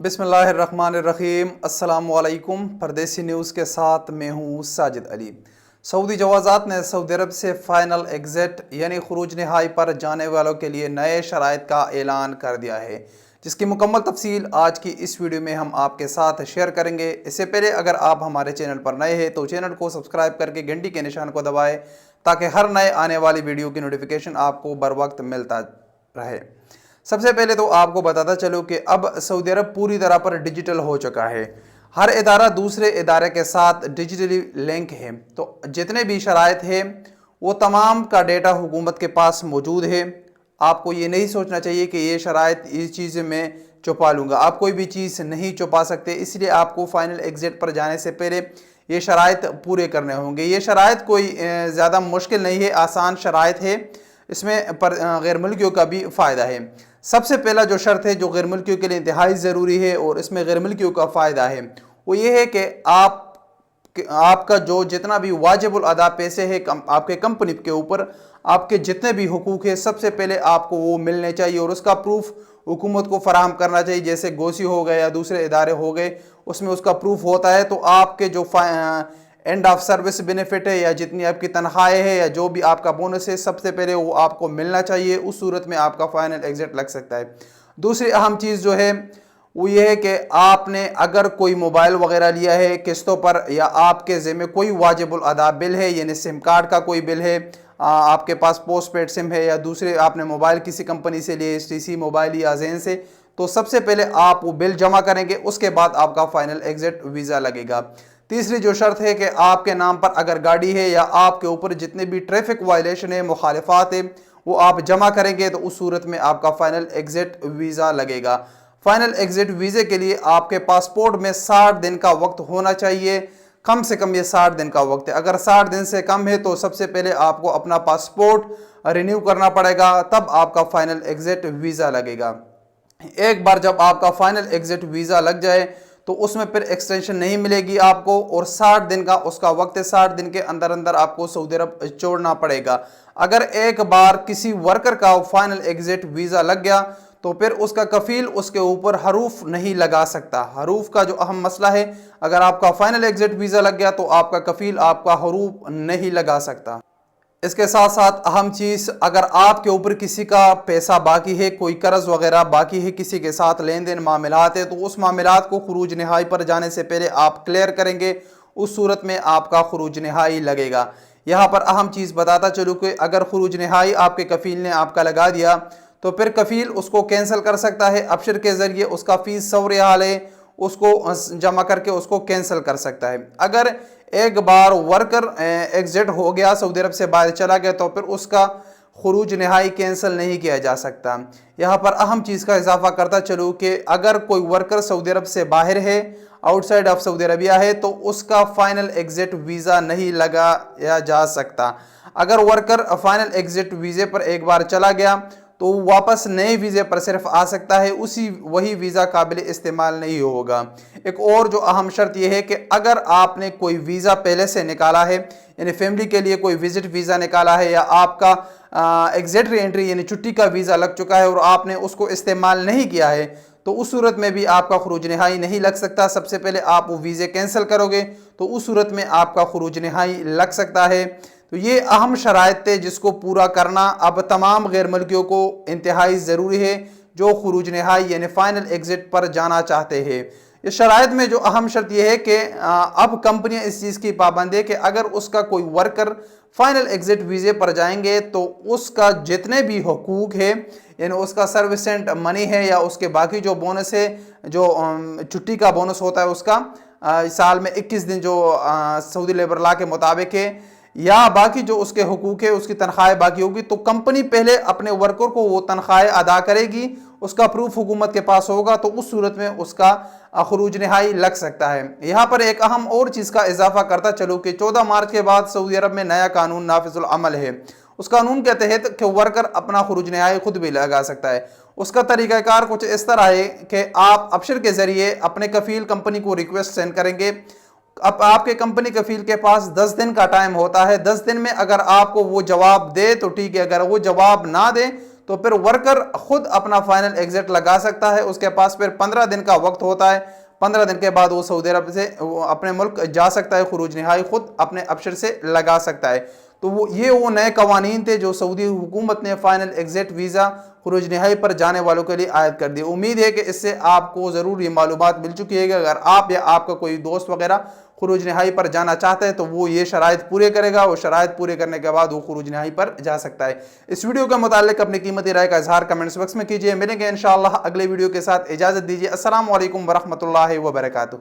بسم اللہ الرحمن الرحیم۔ السلام علیکم۔ پردیسی نیوز کے ساتھ میں ہوں ساجد علی۔ سعودی جوازات نے سعودی عرب سے فائنل ایگزٹ یعنی خروج نہائی پر جانے والوں کے لیے نئے شرائط کا اعلان کر دیا ہے، جس کی مکمل تفصیل آج کی اس ویڈیو میں ہم آپ کے ساتھ شیئر کریں گے۔ اس سے پہلے اگر آپ ہمارے چینل پر نئے ہیں تو چینل کو سبسکرائب کر کے گھنٹی کے نشان کو دبائیں تاکہ ہر نئے آنے والی ویڈیو کی نوٹیفیکیشن آپ کو بر وقت ملتا رہے۔ سب سے پہلے تو آپ کو بتاتا چلوں کہ اب سعودی عرب پوری طرح پر ڈیجیٹل ہو چکا ہے۔ ہر ادارہ دوسرے ادارے کے ساتھ ڈیجیٹلی لنک ہے، تو جتنے بھی شرائط ہیں وہ تمام کا ڈیٹا حکومت کے پاس موجود ہے۔ آپ کو یہ نہیں سوچنا چاہیے کہ یہ شرائط اس چیز میں چھپا لوں گا، آپ کوئی بھی چیز نہیں چھپا سکتے، اس لیے آپ کو فائنل ایگزٹ پر جانے سے پہلے یہ شرائط پورے کرنے ہوں گے۔ یہ شرائط کوئی زیادہ مشکل نہیں ہے، آسان شرائط ہے، اس میں غیر ملکیوں کا بھی فائدہ ہے۔ سب سے پہلا جو شرط ہے جو غیر ملکیوں کے لیے انتہائی ضروری ہے اور اس میں غیر ملکیوں کا فائدہ ہے، وہ یہ ہے کہ آپ کا جو جتنا بھی واجب الادا پیسے ہے آپ کے کمپنی کے اوپر، آپ کے جتنے بھی حقوق ہیں، سب سے پہلے آپ کو وہ ملنے چاہیے اور اس کا پروف حکومت کو فراہم کرنا چاہیے۔ جیسے گوسی ہو گئے یا دوسرے ادارے ہو گئے، اس میں اس کا پروف ہوتا ہے، تو آپ کے جو اینڈ آف سروس بینیفٹ ہے یا جتنی آپ کی تنخواہیں ہے یا جو بھی آپ کا بونس ہے، سب سے پہلے وہ آپ کو ملنا چاہیے۔ اس صورت میں آپ کا فائنل ایگزٹ لگ سکتا ہے۔ دوسری اہم چیز جو ہے وہ یہ ہے کہ آپ نے اگر کوئی موبائل وغیرہ لیا ہے قسطوں پر یا آپ کے ذمہ کوئی واجب الادا بل ہے، یعنی سم کارڈ کا کوئی بل ہے، آپ کے پاس پوسٹ پیڈ سم ہے یا دوسرے آپ نے موبائل کسی کمپنی سے لیے، STC موبائل یا زین سے، تو سب سے پہلے آپ وہ بل جمع کریں گے، اس کے بعد آپ کا فائنل ایگزٹ ویزا لگے گا۔ تیسری جو شرط ہے کہ آپ کے نام پر اگر گاڑی ہے یا آپ کے اوپر جتنے بھی ٹریفک وائلیشن ہے، مخالفات ہیں، وہ آپ جمع کریں گے، تو اس صورت میں آپ کا فائنل ایگزٹ ویزا لگے گا۔ فائنل ایگزٹ ویزے کے لیے آپ کے پاسپورٹ میں 60 دن کا وقت ہونا چاہیے، کم سے کم یہ 60 دن کا وقت ہے۔ اگر 60 دن سے کم ہے تو سب سے پہلے آپ کو اپنا پاسپورٹ رینیو کرنا پڑے گا، تب آپ کا فائنل ایگزٹ ویزا لگے گا۔ ایک بار جب آپ کا فائنل ایگزٹ ویزا لگ جائے تو اس میں پھر ایکسٹینشن نہیں ملے گی آپ کو، اور 60 دن کا اس کا وقت ہے، 60 دن کے اندر اندر آپ کو سعودی عرب چھوڑنا پڑے گا۔ اگر ایک بار کسی ورکر کا فائنل ایگزٹ ویزا لگ گیا تو پھر اس کا کفیل اس کے اوپر حروف نہیں لگا سکتا۔ حروف کا جو اہم مسئلہ ہے، اگر آپ کا فائنل ایگزٹ ویزا لگ گیا تو آپ کا کفیل آپ کا حروف نہیں لگا سکتا۔ اس کے ساتھ ساتھ اہم چیز، اگر آپ کے اوپر کسی کا پیسہ باقی ہے، کوئی قرض وغیرہ باقی ہے، کسی کے ساتھ لین دین معاملات ہے، تو اس معاملات کو خروج نہائی پر جانے سے پہلے آپ کلیئر کریں گے، اس صورت میں آپ کا خروج نہائی لگے گا۔ یہاں پر اہم چیز بتاتا چلوں کہ اگر خروج نہائی آپ کے کفیل نے آپ کا لگا دیا تو پھر کفیل اس کو کینسل کر سکتا ہے، ابشر کے ذریعے اس کا فیس 100 ریال ہے، اس کو جمع کر کے اس کو کینسل کر سکتا ہے۔ اگر ایک بار ورکر ایگزٹ ہو گیا، سعودی عرب سے باہر چلا گیا، تو پھر اس کا خروج نہائی کینسل نہیں کیا جا سکتا۔ یہاں پر اہم چیز کا اضافہ کرتا چلوں کہ اگر کوئی ورکر سعودی عرب سے باہر ہے، out side of Saudi Arabia ہے، تو اس کا فائنل ایگزٹ ویزا نہیں لگایا جا سکتا۔ اگر ورکر فائنل ایگزٹ ویزے پر ایک بار چلا گیا تو واپس نئے ویزے پر صرف آ سکتا ہے، وہی ویزا قابل استعمال نہیں ہوگا۔ ایک اور جو اہم شرط یہ ہے کہ اگر آپ نے کوئی ویزا پہلے سے نکالا ہے، یعنی فیملی کے لیے کوئی وزٹ ویزا نکالا ہے، یا آپ کا ایگزٹ ری انٹری یعنی چھٹی کا ویزا لگ چکا ہے اور آپ نے اس کو استعمال نہیں کیا ہے، تو اس صورت میں بھی آپ کا خروج نہائی نہیں لگ سکتا۔ سب سے پہلے آپ وہ ویزے کینسل کرو گے تو اس صورت میں آپ کا خروج نہائی لگ سکتا ہے۔ تو یہ اہم شرائط تھے جس کو پورا کرنا اب تمام غیر ملکیوں کو انتہائی ضروری ہے جو خروج نہائی یعنی فائنل ایگزٹ پر جانا چاہتے ہیں۔ اس شرائط میں جو اہم شرط یہ ہے کہ اب کمپنیاں اس چیز کی پابند ہے کہ اگر اس کا کوئی ورکر فائنل ایگزٹ ویزے پر جائیں گے تو اس کا جتنے بھی حقوق ہے، یعنی اس کا سروسنٹ منی ہے یا اس کے باقی جو بونس ہے، جو چھٹی کا بونس ہوتا ہے اس کا سال میں 21 دن جو سعودی لیبر لا کے مطابق ہے، یا باقی جو اس کے حقوق ہے، اس کی تنخواہیں باقی ہوگی، تو کمپنی پہلے اپنے ورکر کو وہ تنخواہیں ادا کرے گی، اس کا پروف حکومت کے پاس ہوگا، تو اس صورت میں اس کا خروج نہائی لگ سکتا ہے۔ یہاں پر ایک اہم اور چیز کا اضافہ کرتا چلوں کہ 14 مارچ کے بعد سعودی عرب میں نیا قانون نافذ العمل ہے۔ اس قانون کے تحت کہ ورکر اپنا خروج نہائی خود بھی لگا سکتا ہے۔ اس کا طریقہ کار کچھ اس طرح ہے کہ آپ ابشر کے ذریعے اپنے کفیل کمپنی کو ریکویسٹ سینڈ کریں گے۔ اب آپ کے کمپنی کفیل کے پاس 10 دن کا ٹائم ہوتا ہے، 10 دن میں اگر آپ کو وہ جواب دے تو ٹھیک ہے، اگر وہ جواب نہ دے تو تو پھر ورکر خود اپنا فائنل ایگزٹ لگا سکتا ہے. اس کے پاس پھر 15 دن کا وقت ہوتا ہے. 15 دن کے بعد وہ سعودی عرب سے اپنے ملک جا سکتا ہے. خروج نہائی خود اپنے ابشر سے لگا سکتا ہے. تو وہ نئے قوانین تھے جو سعودی حکومت نے فائنل ایگزٹ ویزا خروج نہائی پر جانے والوں کے لیے عائد کر دی. امید ہے کہ اس سے آپ کو ضرور یہ معلومات مل چکی ہے کہ اگر آپ یا آپ کا کوئی دوست وغیرہ خروج نہائی پر جانا چاہتا ہے تو وہ یہ شرائط پورے کرے گا. وہ شرائط پورے کرنے کے بعد وہ خروج نہائی پر جا سکتا ہے. اس ویڈیو کے متعلق اپنی قیمتی رائے کا اظہار کمنٹس باکس میں کیجیے. ملیں گے انشاءاللہ اگلے ویڈیو کے ساتھ. اجازت دیجیے. السلام علیکم ورحمۃ اللہ وبرکاتہ.